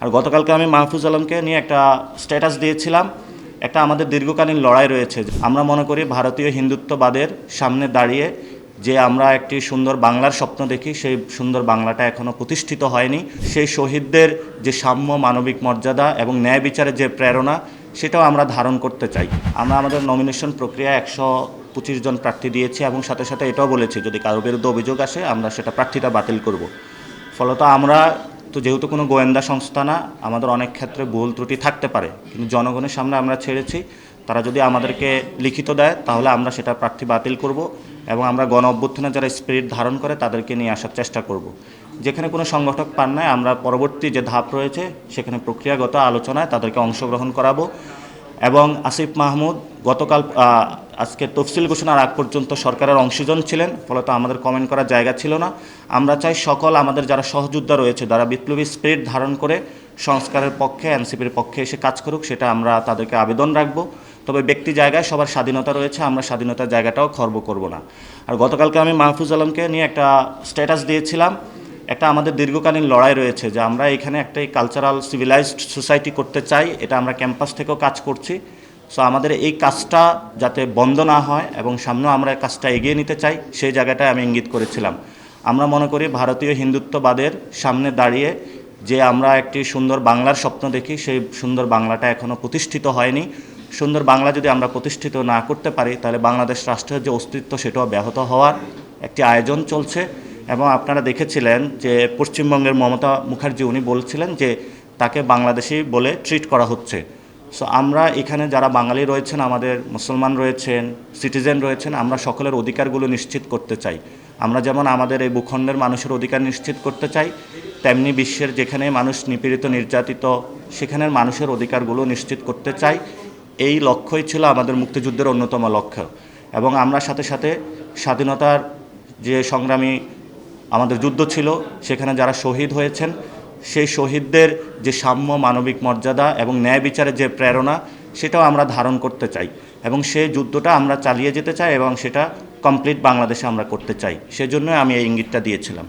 আর গতকালকে আমি মাহফুজ আলমকে নিয়ে একটা স্ট্যাটাস দিয়েছিলাম। একটা আমাদের দীর্ঘকালীন লড়াই রয়েছে। আমরা মনে করি ভারতীয় হিন্দুত্ববাদের সামনে দাঁড়িয়ে যে আমরা একটি সুন্দর বাংলার স্বপ্ন দেখি, সেই সুন্দর বাংলাটা এখনও প্রতিষ্ঠিত হয়নি। সেই শহীদদের যে সাম্য, মানবিক মর্যাদা এবং ন্যায় বিচারের যে প্রেরণা, সেটাও আমরা ধারণ করতে চাই। আমরা আমাদের নমিনেশন প্রক্রিয়া 125 জন প্রার্থী দিয়েছি এবং সাথে সাথে এটাও বলেছি যদি কারোর বিরুদ্ধে অভিযোগ আসে আমরা সেটা প্রার্থীটা বাতিল করব। ফলত আমরা তো যেহেতু কোনো গোয়েন্দা সংস্থা না, আমাদের অনেক ক্ষেত্রে ভুল ত্রুটি থাকতে পারে, কিন্তু জনগণের সামনে আমরা ছেড়েছি। তারা যদি আমাদেরকে লিখিত দেয় তাহলে আমরা সেটা প্রার্থী বাতিল করব এবং আমরা গণ অভ্যুত্থানে যারা স্পিরিট ধারণ করে তাদেরকে নিয়ে আসার চেষ্টা করব। যেখানে কোনো সংগঠক পান নাই, আমরা পরবর্তী যে ধাপ রয়েছে সেখানে প্রক্রিয়াগত আলোচনায় তাদেরকে অংশগ্রহণ করাবো। এবং আসিফ মাহমুদ গতকাল আজকে তফসিল ঘোষণার আগ পর্যন্ত সরকারের অংশীজন ছিলেন, ফলত আমাদের কমেন্ট করার জায়গা ছিল না। আমরা চাই সকল আমাদের যারা সহযোদ্ধা রয়েছে, যারা বিপ্লবী স্পিরিট ধারণ করে সংস্কারের পক্ষে, এনসিপির পক্ষে এসে কাজ করুক, সেটা আমরা তাদেরকে আবেদন রাখবো। তবে ব্যক্তি জায়গায় সবার স্বাধীনতা রয়েছে, আমরা স্বাধীনতার জায়গাটাও খর্ব করব না। আর গতকালকে আমি মাহফুজ আলমকে নিয়ে একটা স্ট্যাটাস দিয়েছিলাম। একটা আমাদের দীর্ঘকালীন লড়াই রয়েছে যে আমরা এখানে একটা কালচারাল সিভিলাইজড সোসাইটি করতে চাই। এটা আমরা ক্যাম্পাস থেকেও কাজ করছি। সো আমাদের এই কাজটা যাতে বন্ধ না হয় এবং সামনেও আমরা কাজটা এগিয়ে নিতে চাই, সেই জায়গাটায় আমি ইঙ্গিত করেছিলাম। আমরা মনে করি ভারতীয় হিন্দুত্ববাদের সামনে দাঁড়িয়ে যে আমরা একটি সুন্দর বাংলার স্বপ্ন দেখি, সেই সুন্দর বাংলাটা এখনও প্রতিষ্ঠিত হয়নি। সুন্দর বাংলা যদি আমরা প্রতিষ্ঠিত না করতে পারি তাহলে বাংলাদেশ রাষ্ট্রের যে অস্তিত্ব সেটাও ব্যাহত হওয়ার একটি আয়োজন চলছে। এবং আপনারা দেখেছিলেন যে পশ্চিমবঙ্গের মমতা মুখার্জি উনি বলছিলেন যে তাকে বাংলাদেশি বলে ট্রিট করা হচ্ছে। সো আমরা এখানে যারা বাঙালি রয়েছেন, আমাদের মুসলমান রয়েছেন, সিটিজেন রয়েছেন, আমরা সকলের অধিকারগুলো নিশ্চিত করতে চাই। আমরা যেমন আমাদের এই ভূখণ্ডের মানুষের অধিকার নিশ্চিত করতে চাই, তেমনি বিশ্বের যেখানে মানুষ নিপীড়িত, নির্যাতিত, সেখানের মানুষের অধিকারগুলো নিশ্চিত করতে চাই। এই লক্ষ্যই ছিল আমাদের মুক্তিযুদ্ধের অন্যতম লক্ষ্য। এবং আমরা সাথে সাথে স্বাধীনতার যে সংগ্রামী আমাদের যুদ্ধ ছিল, সেখানে যারা শহীদ হয়েছেন, সেই শহীদদের যে সাম্য, মানবিক মর্যাদা এবং ন্যায় বিচারের যে প্রেরণা, সেটাও আমরা ধারণ করতে চাই এবং সেই যুদ্ধটা আমরা চালিয়ে যেতে চাই এবং সেটা কমপ্লিট বাংলাদেশে আমরা করতে চাই। সেজন্য আমি এই ইঙ্গিতটা দিয়েছিলাম।